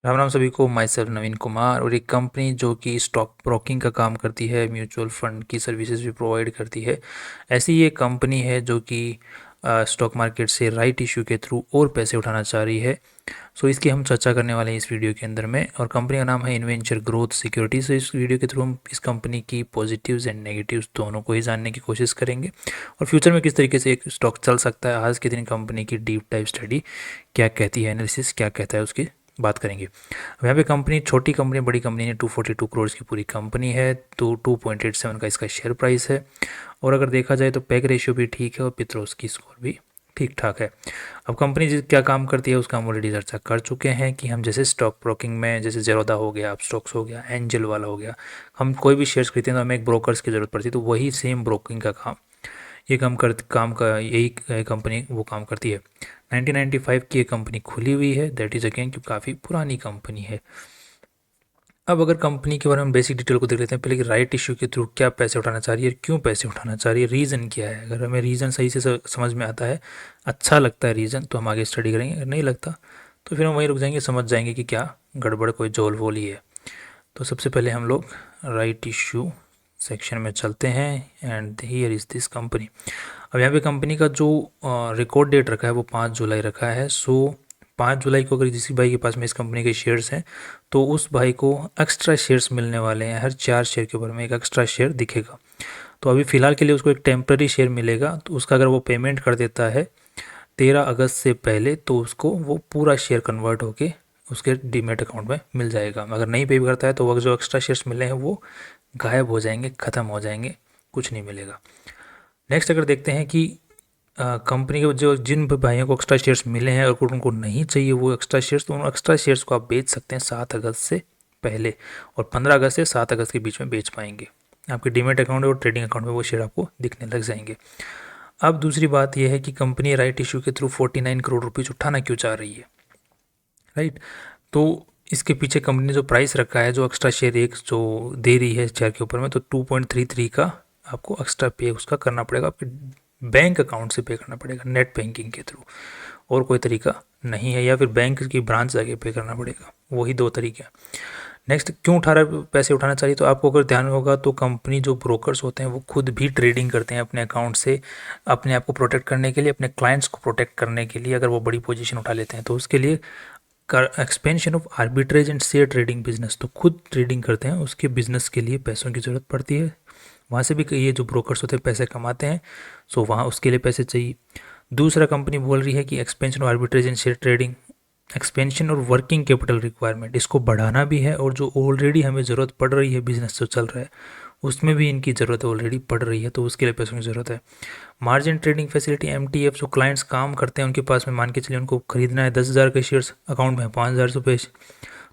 राम राम सभी को। My self नवीन कुमार। और एक कंपनी जो कि स्टॉक ब्रोकिंग का काम करती है, म्यूचुअल फंड की सर्विसेज भी प्रोवाइड करती है, ऐसी ये कंपनी है जो कि स्टॉक मार्केट से राइट इशू के थ्रू और पैसे उठाना चाह रही है। सो इसकी हम चर्चा करने वाले हैं इस वीडियो के अंदर में। और कंपनी का नाम है इन्वेंचर ग्रोथ सिक्योरिटी। सो इस वीडियो के थ्रू हम इस कंपनी की पॉजिटिव्स एंड नेगेटिव्स दोनों को ही जानने की कोशिश करेंगे, और फ्यूचर में किस तरीके से एक स्टॉक चल सकता है, आज के दिन कंपनी की डीप टाइप स्टडी क्या कहती है, एनालिसिस क्या कहता है, उसकी बात करेंगे। अब यहाँ पे कंपनी छोटी कंपनी बड़ी कंपनी है, 242 करोड़ की पूरी कंपनी है, तो 2.87 का इसका शेयर प्राइस है। और अगर देखा जाए तो पैक रेशियो भी ठीक है और पित्रोस की स्कोर भी ठीक ठाक है। अब कंपनी क्या काम करती है उसका हम ऑलरेडी चर्चा कर चुके हैं कि हम जैसे स्टॉक ब्रोकिंग में, जैसे जेरोदा हो गया, अपस्टॉक्स हो गया, एंजल वाला हो गया, हम कोई भी शेयर्स खरीदते हैं तो हमें एक ब्रोकर्स की ज़रूरत पड़ती है। तो वही सेम ब्रोकिंग का काम ये काम का यही कंपनी वो काम करती है। 1995 की ये कंपनी खुली हुई है, दैट इज़ अगेन कि काफ़ी पुरानी कंपनी है। अब अगर कंपनी के बारे में बेसिक डिटेल को देख लेते हैं पहले कि राइट इशू के थ्रू क्या पैसे उठाना चाह रही है, क्यों पैसे उठाना चाह रही है, रीज़न क्या है। अगर हमें रीज़न सही से समझ में आता है, अच्छा लगता है रीज़न, तो हम आगे स्टडी करेंगे। अगर नहीं लगता तो फिर हम वहीं रुक जाएंगे, समझ जाएंगे कि क्या गड़बड़ कोई झोल वोल ही है। तो सबसे पहले हम लोग राइट इशू सेक्शन में चलते हैं and here is this company. अब यहाँ पे कंपनी का जो रिकॉर्ड डेट रखा है वो 5 जुलाई रखा है। सो 5 जुलाई को अगर किसी भाई के पास में इस कंपनी के शेयर्स हैं तो उस भाई को एक्स्ट्रा शेयर्स मिलने वाले हैं। हर 4 शेयर के ऊपर में एक एक्स्ट्रा शेयर दिखेगा। तो अभी फ़िलहाल के लिए उसको एक टेम्प्रेरी शेयर मिलेगा, तो उसका अगर वो पेमेंट कर देता है 13 अगस्त से पहले तो उसको वो पूरा शेयर कन्वर्ट होके उसके डीमेट अकाउंट में मिल जाएगा। अगर नहीं पे करता है तो वह जो एक्स्ट्रा शेयर्स मिले हैं वो गायब हो जाएंगे, ख़त्म हो जाएंगे, कुछ नहीं मिलेगा। नेक्स्ट अगर देखते हैं कि कंपनी के जो जिन भाइयों को एक्स्ट्रा शेयर्स मिले हैं और उनको नहीं चाहिए वो एक्स्ट्रा शेयर्स, तो उन एक्स्ट्रा शेयर्स को आप बेच सकते हैं 7 अगस्त से पहले, और 15 अगस्त से 7 अगस्त के बीच में बेच पाएंगे। आपके डीमेट अकाउंट और ट्रेडिंग अकाउंट में वो शेयर आपको दिखने लग जाएंगे। अब दूसरी बात यह है कि कंपनी राइट इशू के थ्रू 49 करोड़ रुपीज़ उठाना क्यों चाह रही है, राइट। तो इसके पीछे कंपनी ने जो प्राइस रखा है, जो एक्स्ट्रा शेयर एक जो दे रही है शेयर के ऊपर में, तो 2.33 का आपको एक्स्ट्रा पे उसका करना पड़ेगा, आपके बैंक अकाउंट से पे करना पड़ेगा, नेट बैंकिंग के थ्रू। और कोई तरीका नहीं है, या फिर बैंक की ब्रांच जाके पे करना पड़ेगा, वही दो तरीके हैं। नेक्स्ट, क्यों 18 पैसे उठाना चाहिए, तो आपको अगर ध्यान होगा तो कंपनी जो ब्रोकर्स होते हैं वो खुद भी ट्रेडिंग करते हैं अपने अकाउंट से, अपने आप को प्रोटेक्ट करने के लिए, अपने क्लाइंट्स को प्रोटेक्ट करने के लिए। अगर वो बड़ी पोजीशन उठा लेते हैं तो उसके लिए expansion of arbitrage and share trading business, तो खुद ट्रेडिंग करते हैं, उसके बिजनेस के लिए पैसों की ज़रूरत पड़ती है। वहाँ से भी ये जो ब्रोकर्स होते हैं पैसे कमाते हैं, सो वहाँ उसके लिए पैसे चाहिए। दूसरा, कंपनी बोल रही है कि expansion of arbitrage and share trading, expansion और वर्किंग कैपिटल रिक्वायरमेंट, इसको बढ़ाना भी है, और जो ऑलरेडी हमें ज़रूरत पड़ रही है बिजनेस जो चल रहा है उसमें भी इनकी ज़रूरत ऑलरेडी पड़ रही है, तो उसके लिए पैसों की ज़रूरत है। मार्जिन ट्रेडिंग फैसिलिटी, MTF, जो क्लाइंट्स काम करते हैं उनके पास में, मान के चलिए उनको खरीदना है 10,000 के शेयर्स, अकाउंट में 5,000 रुपये,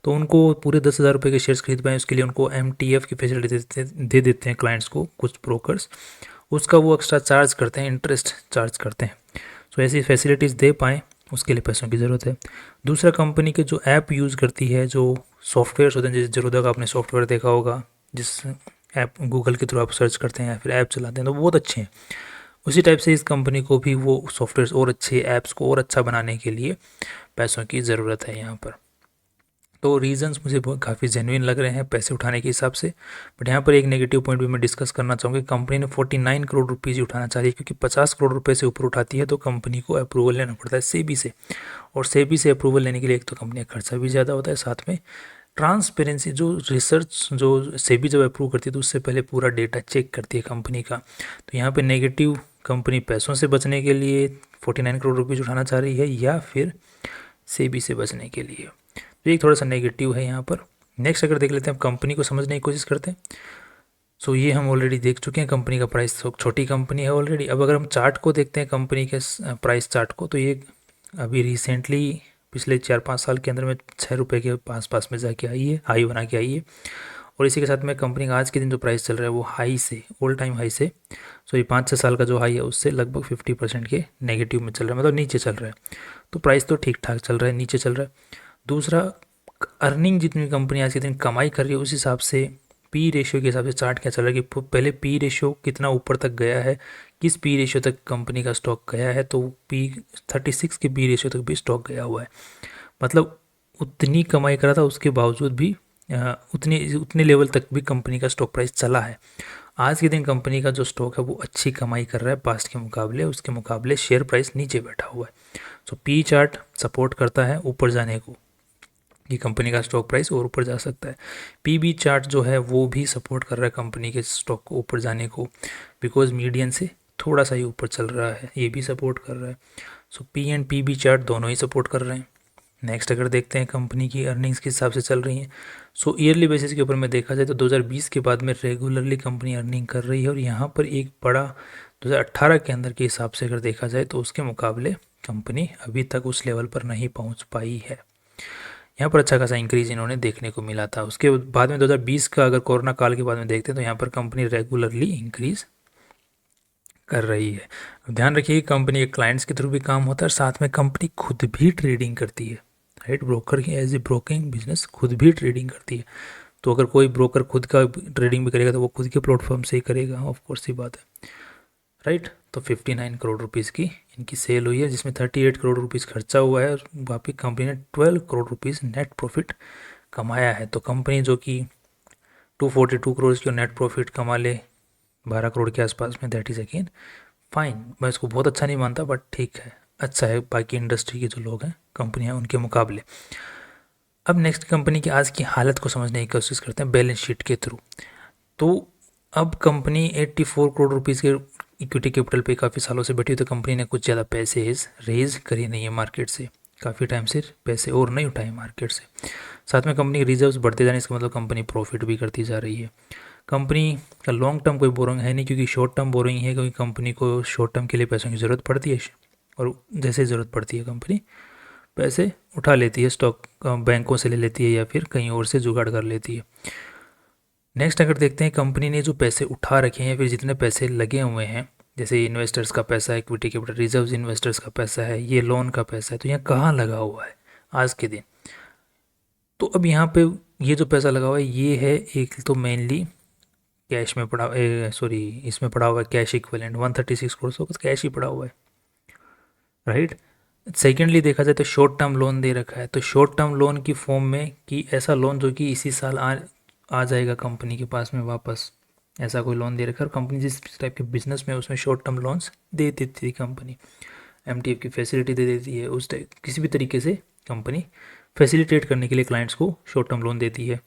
तो उनको पूरे 10,000 रुपये के शेयर्स खरीद पाएँ उसके लिए उनको MTF की फैसिलिटी दे देते हैं क्लाइंट्स को कुछ ब्रोकर्स, उसका वो एक्स्ट्रा चार्ज करते हैं, इंटरेस्ट चार्ज करते हैं। सो ऐसी फैसिलिटीज़ दे पाएँ उसके लिए पैसों की ज़रूरत है। दूसरा, कंपनी के जो ऐप यूज़ करती है, जो सॉफ्टवेयर्स होते हैं, जैसे जेरोदा का आपने सॉफ्टवेयर देखा होगा, जिस ऐप गूगल के थ्रू आप सर्च करते हैं या फिर ऐप चलाते हैं तो वो बहुत अच्छे हैं। उसी टाइप से इस कंपनी को भी वो सॉफ्टवेयर और अच्छे ऐप्स को और अच्छा बनाने के लिए पैसों की ज़रूरत है यहाँ पर। तो रीजंस मुझे बहुत काफ़ी जेन्युइन लग रहे हैं पैसे उठाने के हिसाब से। बट यहाँ पर एक नेगेटिव पॉइंट भी मैं डिस्कस करना चाहूँगी। कंपनी ने 49 करोड़ रुपीज़ ही उठाना चाहिए, क्योंकि 50 करोड़ रुपए से ऊपर उठाती है तो कंपनी को अप्रूवल लेना पड़ता है सेबी से, और सेबी से अप्रूवल लेने के लिए एक तो कंपनी का खर्चा भी ज़्यादा होता है, साथ में ट्रांसपेरेंसी, जो रिसर्च जो सेबी जब अप्रूव करती है तो उससे पहले पूरा डेटा चेक करती है कंपनी का। तो यहाँ पे नेगेटिव, कंपनी पैसों से बचने के लिए 49 करोड़ रुपीज़ उठाना चाह रही है, या फिर सेबी से बचने के लिए, तो एक थोड़ा सा नेगेटिव है यहाँ पर। नेक्स्ट अगर देख लेते हैं, अब कंपनी को समझने की कोशिश करते हैं। सो ये हम ऑलरेडी देख चुके हैं, कंपनी का प्राइस, छोटी कंपनी है ऑलरेडी। अब अगर हम चार्ट को देखते हैं, कंपनी के प्राइस चार्ट को, तो ये अभी रिसेंटली पिछले 4-5 साल के अंदर में 6 रुपये के पास में जाके आई है, हाई बना के आई है। और इसी के साथ में कंपनी का आज के दिन जो प्राइस चल रहा है वो हाई से, ऑल टाइम हाई से, सो ये 5-6 साल का जो हाई है उससे लगभग 50% के नेगेटिव में चल रहा है, मतलब नीचे चल रहा है। तो प्राइस तो ठीक ठाक चल रहा है, नीचे चल रहा है। दूसरा, अर्निंग जितनी कंपनी आज के दिन कमाई कर रही है उस हिसाब से, पी रेशियो के हिसाब से चार्ट क्या चल रहा है कि पहले पी रेशियो कितना ऊपर तक गया है, किस पी रेशियो तक कंपनी का स्टॉक गया है, तो P36 के पी रेशियो तक भी स्टॉक गया हुआ है। मतलब उतनी कमाई करा था, उसके बावजूद भी उतने लेवल तक भी कंपनी का स्टॉक प्राइस चला है। आज के दिन कंपनी का जो स्टॉक है वो अच्छी कमाई कर रहा है पास्ट के मुकाबले, उसके मुकाबले शेयर प्राइस नीचे बैठा हुआ है। सो पी चार्ट सपोर्ट करता है ऊपर जाने को, कि कंपनी का स्टॉक प्राइस और ऊपर जा सकता है। पीबी चार्ट जो है वो भी सपोर्ट कर रहा है कंपनी के स्टॉक को ऊपर जाने को, बिकॉज मीडियन से थोड़ा सा ही ऊपर चल रहा है, ये भी सपोर्ट कर रहा है। सो पी एंड पीबी चार्ट दोनों ही सपोर्ट कर रहे हैं। नेक्स्ट अगर देखते हैं कंपनी की अर्निंग्स किस हिसाब से चल रही हैं, सो ईयरली बेसिस के ऊपर में देखा जाए तो 2020 के बाद में रेगुलरली कंपनी अर्निंग कर रही है, और यहाँ पर एक बड़ा 2018 के अंदर के हिसाब से अगर देखा जाए तो उसके मुकाबले कंपनी अभी तक उस लेवल पर नहीं पहुँच पाई है। यहाँ पर अच्छा खासा इंक्रीज इन्होंने देखने को मिला था। उसके बाद में 2020 का अगर कोरोना काल के बाद में देखते हैं तो यहाँ पर कंपनी रेगुलरली इंक्रीज कर रही है। अब ध्यान रखिए कंपनी के क्लाइंट्स के थ्रू भी काम होता है, और साथ में कंपनी खुद भी ट्रेडिंग करती है, राइट। ब्रोकर की एज ए ब्रोकिंग बिजनेस खुद भी ट्रेडिंग करती है। तो अगर कोई ब्रोकर खुद का ट्रेडिंग भी करेगा तो वो खुद के प्लेटफॉर्म से ही करेगा, ऑफ कोर्स ही बात है, राइट। तो 59 करोड़ रुपीज़ की इनकी सेल हुई है, जिसमें 38 करोड़ रुपीज़ खर्चा हुआ है, और वापिस कंपनी ने 12 करोड़ रुपीज़ नेट प्रॉफिट कमाया है। तो कंपनी जो कि 242 करोड़ की नेट प्रॉफिट कमा ले 12 करोड़ के आसपास में, दैट इज़ अगेन फाइन। मैं इसको बहुत अच्छा नहीं मानता, बट ठीक है, अच्छा है बाकी इंडस्ट्री के जो लोग हैं, कंपनियां, उनके मुकाबले। अब नेक्स्ट कंपनी की आज की हालत को समझने की कोशिश करते हैं बैलेंस शीट के थ्रू। तो अब कंपनी 84 करोड़ रुपीज़ के इक्विटी कैपिटल पे काफ़ी सालों से बैठी हुई, तो कंपनी ने कुछ ज़्यादा पैसे रेज करी नहीं है मार्केट से, काफ़ी टाइम से पैसे और नहीं उठाए मार्केट से। साथ में कंपनी के रिजर्व्स बढ़ते जाने, इसका मतलब कंपनी प्रॉफिट भी करती जा रही है। कंपनी का लॉन्ग टर्म कोई बोरोइंग है नहीं, क्योंकि शॉर्ट टर्म बोरोइंग है, क्योंकि कंपनी को शॉर्ट टर्म के लिए पैसों की ज़रूरत पड़ती है, और जैसे ज़रूरत पड़ती है कंपनी पैसे उठा लेती है, स्टॉक बैंकों से ले लेती है या फिर कहीं और से जुगाड़ कर लेती है। नेक्स्ट अगर देखते हैं कंपनी ने जो पैसे उठा रखे हैं, फिर जितने पैसे लगे हुए हैं, जैसे इन्वेस्टर्स का पैसा है, इक्विटी कैपिटल रिजर्व्स इन्वेस्टर्स का पैसा है, ये लोन का पैसा है, तो यहाँ कहाँ लगा हुआ है आज के दिन। तो अब यहाँ पे ये जो पैसा लगा हुआ है ये है, एक तो मेनली कैश में पड़ा, सॉरी इसमें पड़ा हुआ है कैश इक्विवेलेंट 136 करोड़, तो कैश ही पड़ा हुआ है, राइट। सेकेंडली देखा जाए तो शॉर्ट टर्म लोन दे रखा है, तो शॉर्ट टर्म लोन की फॉर्म में कि ऐसा लोन जो कि इसी साल आ जाएगा कंपनी के पास में वापस, ऐसा कोई लोन दे रखा है। और कंपनी जिस टाइप के बिजनेस में उसमें शॉर्ट टर्म लोन्स दे देती थी कंपनी, एमटीएफ की फैसिलिटी दे देती है, उस टाइप किसी भी तरीके से कंपनी फैसिलिटेट करने के लिए क्लाइंट्स को शॉर्ट टर्म लोन देती है,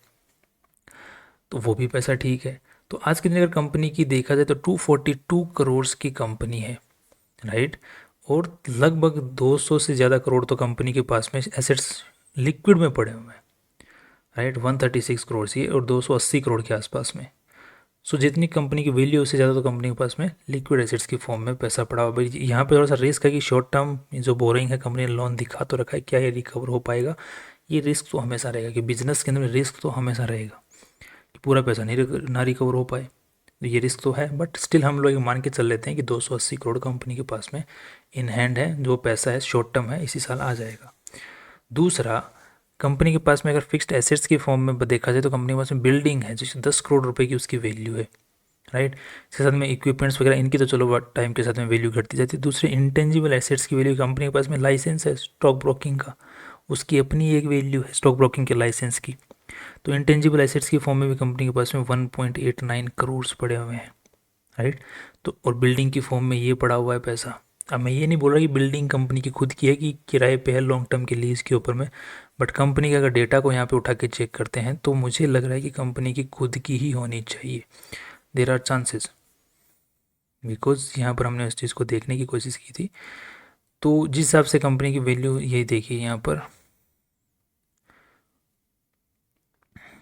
तो वो भी पैसा ठीक है। तो आज के दिन अगर कंपनी की देखा जाए तो 242 करोड़ की कंपनी है, राइट। और लगभग 200 से ज़्यादा करोड़ तो कंपनी के पास में एसेट्स लिक्विड में पड़े हुए हैं, राइट। 136 करोड़ से और 280 करोड़ के आसपास में। सो जितनी कंपनी की वैल्यू उससे ज़्यादा तो कंपनी के पास में लिक्विड एसेट्स की फॉर्म में पैसा पड़ा हुआ है। यहाँ पे थोड़ा सा रिस्क है कि शॉर्ट टर्म जो बोरिंग है कंपनी ने लोन दिखा तो रखा है, क्या ये रिकवर हो पाएगा, ये रिस्क तो हमेशा रहेगा, कि बिजनेस के अंदर रिस्क तो हमेशा रहेगा कि पूरा पैसा नहीं ना रिकवर हो पाए, तो ये रिस्क तो है। बट स्टिल हम लोग मान के चल लेते हैं कि 280 करोड़ कंपनी के पास में इन हैंड है, जो पैसा है शॉर्ट टर्म है, इसी साल आ जाएगा। दूसरा, कंपनी के पास में अगर फिक्स्ड एसेट्स की फॉर्म में देखा जाए तो कंपनी के पास में बिल्डिंग है जिससे 10 करोड़ रुपए की उसकी वैल्यू है, राइट। इसके साथ में इक्विपमेंट्स वगैरह इनकी तो चलो टाइम के साथ में वैल्यू घटती जाती है। दूसरे इंटेंजिबल एसेट्स की वैल्यू, कंपनी के पास में लाइसेंस है स्टॉक ब्रोकिंग का, उसकी अपनी एक वैल्यू है स्टॉक ब्रोकिंग के लाइसेंस की। तो इंटेंजिबल एसेट्स की फॉर्म में भी कंपनी के पास में 1.89 करोड़ पड़े हुए हैं, राइट। तो और बिल्डिंग की फॉर्म में ये पड़ा हुआ है पैसा। अब मैं ये नहीं बोल रहा कि बिल्डिंग कंपनी की खुद की है कि किराए पे है लॉन्ग टर्म के लीज के ऊपर में, बट कंपनी के अगर डेटा को यहाँ पे उठा के चेक करते हैं तो मुझे लग रहा है कि कंपनी की खुद की ही होनी चाहिए, देर आर चांसेस, बिकॉज यहाँ पर हमने उस चीज़ को देखने की कोशिश की थी। तो जिस हिसाब से कंपनी की वैल्यू, ये देखिए यहाँ पर,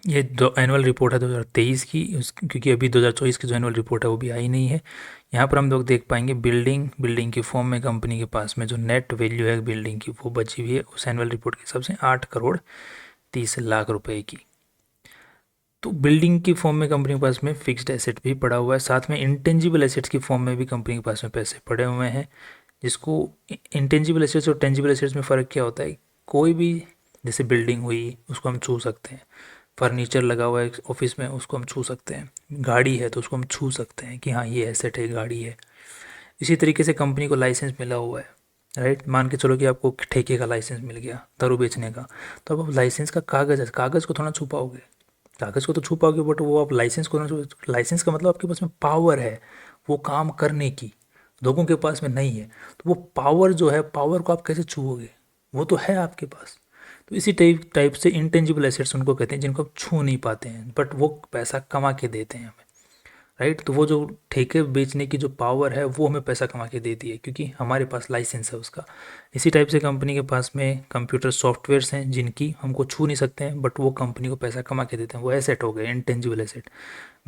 ये जो एनुअल रिपोर्ट है 2023 की, उस क्योंकि अभी 2024 की जो एनुअल रिपोर्ट है वो भी आई नहीं है। यहाँ पर हम लोग देख पाएंगे बिल्डिंग की फॉर्म में कंपनी के पास में जो नेट वैल्यू है बिल्डिंग की वो बची हुई है उस एनुअल रिपोर्ट के हिसाब से 8 करोड़ 30 लाख रुपए की। तो बिल्डिंग की फॉर्म में कंपनी के पास में फिक्स्ड एसेट भी पड़ा हुआ है, साथ में इंटेंजिबल एसेट्स की फॉर्म में भी कंपनी के पास में पैसे पड़े हुए हैं। जिसको इंटेंजिबल एसेट्स और टेंजिबल एसेट्स में फ़र्क क्या होता है, कोई भी जैसे बिल्डिंग हुई उसको हम छू सकते हैं, फर्नीचर लगा हुआ है ऑफिस में उसको हम छू सकते हैं, गाड़ी है तो उसको हम छू सकते हैं कि हाँ ये एसेट है, गाड़ी है। इसी तरीके से कंपनी को लाइसेंस मिला हुआ है, राइट। मान के चलो कि आपको ठेके का लाइसेंस मिल गया दारू बेचने का, तो अब आप लाइसेंस का कागज़ है, कागज़ को थोड़ा छुपाओगे, कागज़ को तो छुपाओगे, बट वो आप लाइसेंस को ना लाइसेंस का मतलब आपके पास में पावर है वो काम करने की, लोगों के पास में नहीं है। तो वो पावर जो है, पावर को आप कैसे छुओगे, वो तो है आपके पास। तो इसी टाइप टाइप से इंटेंजिबल एसेट्स उनको कहते हैं जिनको आप छू नहीं पाते हैं, बट वो पैसा कमा के देते हैं हमें, राइट। तो वो जो ठेके बेचने की जो पावर है वो हमें पैसा कमा के देती है, क्योंकि हमारे पास लाइसेंस है उसका। इसी टाइप से कंपनी के पास में कंप्यूटर सॉफ्टवेयर्स हैं जिनकी हमको छू नहीं सकते हैं, बट वो कंपनी को पैसा कमा के देते हैं, वो एसेट हो गए, इंटेंजिबल एसेट।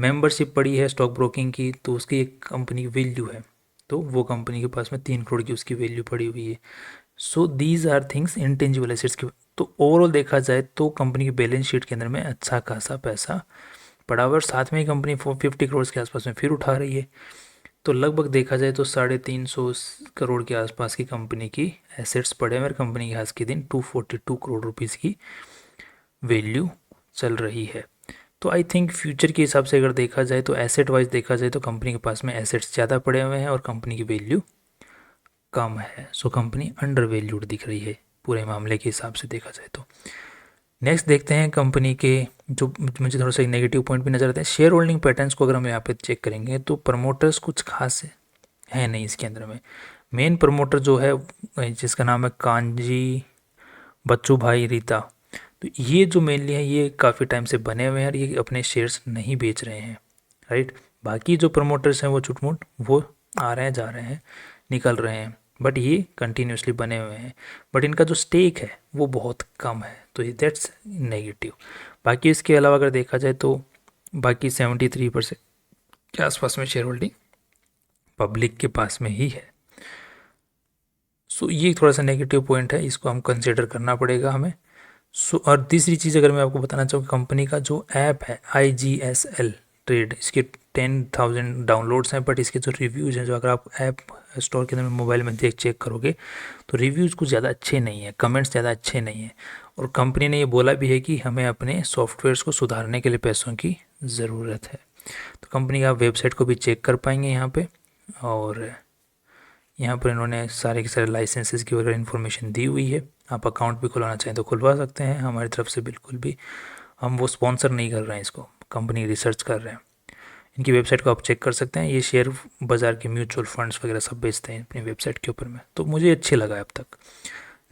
मेंबरशिप पड़ी है स्टॉक ब्रोकिंग की, तो उसकी एक कंपनी की वैल्यू है, तो वो कंपनी के पास में 3 करोड़ की उसकी वैल्यू पड़ी हुई है। So these are things intangible assets की। तो ओवरऑल देखा जाए तो कंपनी की बैलेंस शीट के अंदर में अच्छा खासा पैसा पड़ा हुआ, और साथ में ही कंपनी 50 करोड़ के आसपास में फिर उठा रही है। तो लगभग देखा जाए तो 350 करोड़ के आसपास की कंपनी की एसेट्स पड़े हैं, और कंपनी के आज के दिन 242 करोड़ रुपीज़ की वैल्यू चल रही है। तो आई थिंक फ्यूचर के हिसाब से अगर देखा जाए तो एसेट वाइज देखा जाए तो कंपनी के पास में एसेट्स ज़्यादा पड़े हुए हैं और कंपनी की वैल्यू कम है। सो कंपनी अंडर वैल्यूड दिख रही है पूरे मामले के हिसाब से देखा जाए तो। नेक्स्ट देखते हैं कंपनी के जो मुझे थोड़ा सा नेगेटिव पॉइंट भी नज़र आते हैं। शेयर होल्डिंग पैटर्न्स को अगर हम यहाँ पे चेक करेंगे तो प्रमोटर्स कुछ खास है नहीं इसके अंदर में। मेन प्रमोटर जो है जिसका नाम है कांजी बच्चू भाई रीता, तो ये जो मेनली है ये काफ़ी टाइम से बने हुए हैं और ये अपने शेयर्स नहीं बेच रहे हैं, राइट। बाकी जो प्रमोटर्स हैं वो छुटमुट वो आ रहे हैं जा रहे हैं निकल रहे हैं, बट ये कंटिन्यूसली बने हुए हैं, बट इनका जो स्टेक है वो बहुत कम है, तो दैट्स नेगेटिव। बाकी इसके अलावा अगर देखा जाए तो बाकी 73% के आसपास में शेयर होल्डिंग पब्लिक के पास में ही है। सो ये थोड़ा सा नेगेटिव पॉइंट है, इसको हम कंसिडर करना पड़ेगा हमें। सो और तीसरी चीज़ अगर मैं आपको बताना चाहूँ, कंपनी का जो ऐप है IGSL ट्रेड, इसके 10,000 डाउनलोड्स हैं, बट इसके जो रिव्यूज़ हैं, जो अगर आप ऐप स्टोर के अंदर मोबाइल में चेक करोगे तो रिव्यूज़ कुछ ज़्यादा अच्छे नहीं है, कमेंट्स ज़्यादा अच्छे नहीं हैं। और कंपनी ने ये बोला भी है कि हमें अपने सॉफ्टवेयर्स को सुधारने के लिए पैसों की ज़रूरत है। तो कंपनी का वेबसाइट को भी चेक कर पाएंगे यहाँ पे, और यहाँ पर इन्होंने सारे के सारे लाइसेंसेस की वगैरह इन्फॉर्मेशन दी हुई है। आप अकाउंट भी खुलवाना चाहें तो खुलवा सकते हैं हमारी तरफ से, बिल्कुल भी हम वो स्पॉन्सर नहीं कर रहे हैं इसको, कंपनी रिसर्च कर रहे हैं। इनकी वेबसाइट को आप चेक कर सकते हैं, ये शेयर बाज़ार के म्यूचुअल फंड्स वगैरह सब बेचते हैं अपनी वेबसाइट के ऊपर में, तो मुझे अच्छे लगा अब तक।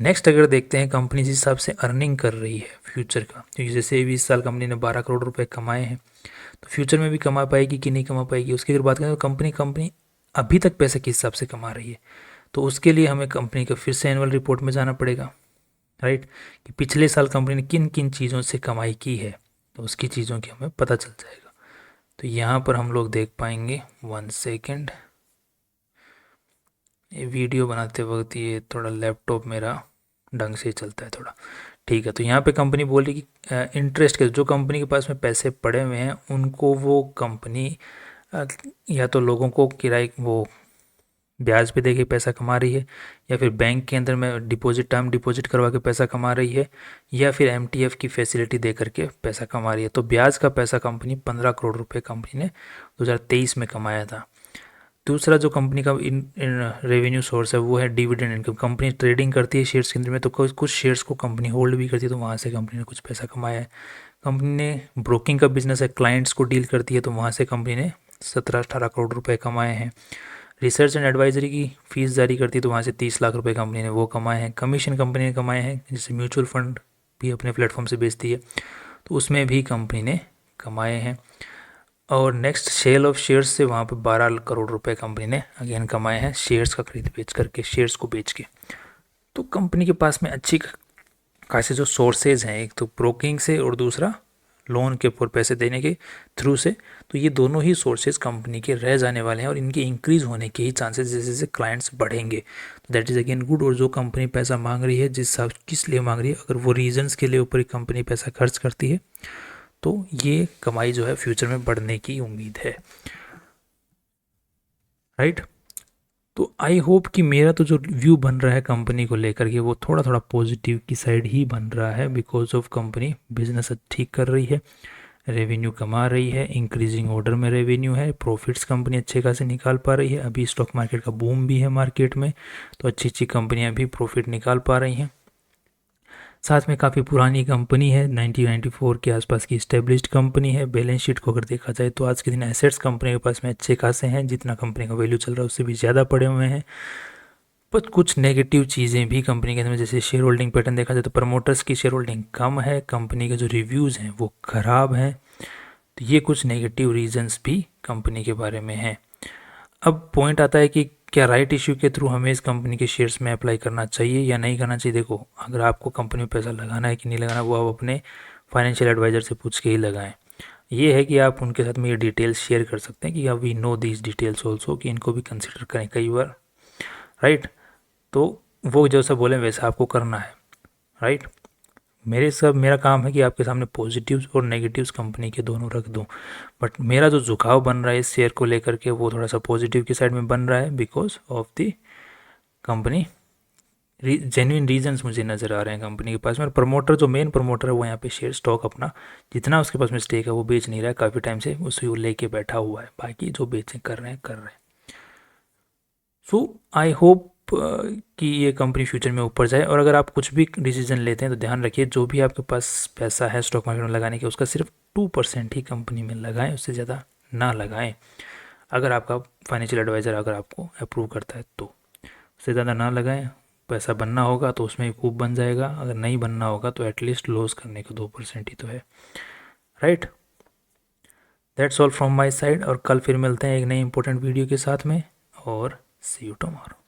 नेक्स्ट अगर देखते हैं कंपनी जिस हिसाब से अर्निंग कर रही है फ्यूचर का, क्योंकि जैसे 20 साल कंपनी ने 12 करोड़ रुपए कमाए हैं, तो फ्यूचर में भी कमा पाएगी कि नहीं कमा पाएगी, उसकी अगर बात करें तो कंपनी अभी तक पैसे किस हिसाब से कमा रही है, तो उसके लिए हमें कंपनी का फिर से एनुअल रिपोर्ट में जाना पड़ेगा, राइट, कि पिछले साल कंपनी ने किन किन चीज़ों से कमाई की है, तो उसकी चीज़ों की हमें पता चल जाएगा। तो यहाँ पर हम लोग देख पाएंगे, 1 सेकेंड, ये वीडियो बनाते वक्त ये थोड़ा लैपटॉप मेरा ढंग से चलता है थोड़ा, ठीक है। तो यहाँ पे कंपनी बोल रही कि इंटरेस्ट के जो कंपनी के पास में पैसे पड़े हुए हैं उनको वो कंपनी या तो लोगों को किराए वो ब्याज पे दे के पैसा कमा रही है, या फिर बैंक के अंदर में डिपॉजिट टर्म डिपॉजिट करवा के पैसा कमा रही है, या फिर MTF की फैसिलिटी दे करके पैसा कमा रही है। तो ब्याज का पैसा कंपनी 15 करोड़ रुपए कंपनी ने 2023 में कमाया था। दूसरा जो कंपनी का इन रेवेन्यू सोर्स है वो है डिविडेंड इनकम। कंपनी ट्रेडिंग करती है शेयर्स के अंदर में, तो कुछ शेयर्स को कंपनी होल्ड भी करती है, तो वहाँ से कंपनी ने कुछ पैसा कमाया है। कंपनी ने ब्रोकिंग का बिजनेस है, क्लाइंट्स को डील करती है, तो वहाँ से कंपनी ने 17-18 करोड़ रुपए कमाए हैं। रिसर्च एंड एडवाइजरी की फीस जारी करती है, तो वहाँ से 30 लाख रुपए कंपनी ने वो कमाए हैं। कमीशन कंपनी ने कमाए हैं, जैसे म्यूचुअल फंड भी अपने प्लेटफॉर्म से बेचती है, तो उसमें भी कंपनी ने कमाए हैं। और नेक्स्ट सेल ऑफ शेयर्स से वहाँ पे 12 करोड़ रुपए कंपनी ने अगेन कमाए हैं, शेयर्स का खरीद बेच करके, शेयर्स को बेच के। तो कंपनी के पास में अच्छी खासे जो सोर्सेज हैं, एक तो ब्रोकिंग से और दूसरा लोन के ऊपर पैसे देने के थ्रू से, तो ये दोनों ही सोर्सेज कंपनी के रह जाने वाले हैं और इनके इंक्रीज होने के ही चांसेस जैसे जैसे क्लाइंट्स बढ़ेंगे, तो दैट इज़ अगेन गुड। और जो कंपनी पैसा मांग रही है, जिस किस लिए मांग रही है, अगर वो रीजंस के लिए ऊपर कंपनी पैसा खर्च करती है, तो ये कमाई जो है फ्यूचर में बढ़ने की उम्मीद है, राइट। तो आई होप कि मेरा तो जो व्यू बन रहा है कंपनी को लेकर के वो थोड़ा थोड़ा पॉजिटिव की साइड ही बन रहा है, बिकॉज ऑफ कंपनी बिजनेस ठीक कर रही है, रेवेन्यू कमा रही है, इंक्रीजिंग ऑर्डर में रेवेन्यू है, प्रॉफिट्स कंपनी अच्छे खासे निकाल पा रही है। अभी स्टॉक मार्केट का बूम भी है मार्केट में, तो अच्छी अच्छी कंपनियां भी प्रॉफिट निकाल पा रही हैं। साथ में काफ़ी पुरानी कंपनी है, 1994 के आसपास की इस्टेब्लिश्ड कंपनी है। बैलेंस शीट को अगर देखा जाए तो आज के दिन एसेट्स कंपनी के पास में अच्छे खासे हैं, जितना कंपनी का वैल्यू चल रहा है उससे भी ज़्यादा पड़े हुए हैं। पर कुछ नेगेटिव चीज़ें भी कंपनी के अंदर, जैसे शेयर होल्डिंग पैटर्न देखा जाए तो प्रमोटर्स की शेयर होल्डिंग कम है, कंपनी के जो रिव्यूज़ हैं वो ख़राब हैं। तो ये कुछ नेगेटिव रीजंस भी कंपनी के बारे में हैं। अब पॉइंट आता है कि क्या राइट इश्यू के थ्रू हमें इस कंपनी के शेयर्स में अप्लाई करना चाहिए या नहीं करना चाहिए। देखो, अगर आपको कंपनी में पैसा लगाना है कि नहीं लगाना, वो आप अपने फाइनेंशियल एडवाइज़र से पूछ के ही लगाएं। ये है कि आप उनके साथ में ये डिटेल्स शेयर कर सकते हैं कि we know these details also, कि इनको भी कंसिडर करें कई बार, राइट। तो वो जैसा बोले वैसा आपको करना है, राइट। मेरा काम है कि आपके सामने पॉजिटिव्स और नेगेटिव्स कंपनी के दोनों रख दूं। बट मेरा जो झुकाव बन रहा है इस शेयर को लेकर के वो थोड़ा सा पॉजिटिव की साइड में बन रहा है, because of the company genuine reasons मुझे नज़र आ रहे हैं कंपनी के पास में। और प्रमोटर, जो मेन प्रमोटर है, वो यहाँ पे शेयर स्टॉक अपना जितना उसके पास में स्टेक है वो बेच नहीं रहा है, काफ़ी टाइम से उसे वो लेके बैठा हुआ है। बाकी जो बेचें कर रहे हैं कर रहे हैं। सो आई होप कि ये कंपनी फ्यूचर में ऊपर जाए। और अगर आप कुछ भी डिसीजन लेते हैं तो ध्यान रखिए, जो भी आपके पास पैसा है स्टॉक मार्केट में लगाने के, उसका सिर्फ 2% ही कंपनी में लगाएं, उससे ज़्यादा ना लगाएं। अगर आपका फाइनेंशियल एडवाइज़र अगर आपको अप्रूव करता है तो उससे ज़्यादा ना लगाएं। पैसा बनना होगा तो उसमें खूब बन जाएगा, अगर नहीं बनना होगा तो एटलीस्ट लॉस करने का 2% ही तो है, right. That's all from my side. और कल फिर मिलते हैं एक नई इंपॉर्टेंट वीडियो के साथ में, और सी यू टुमारो।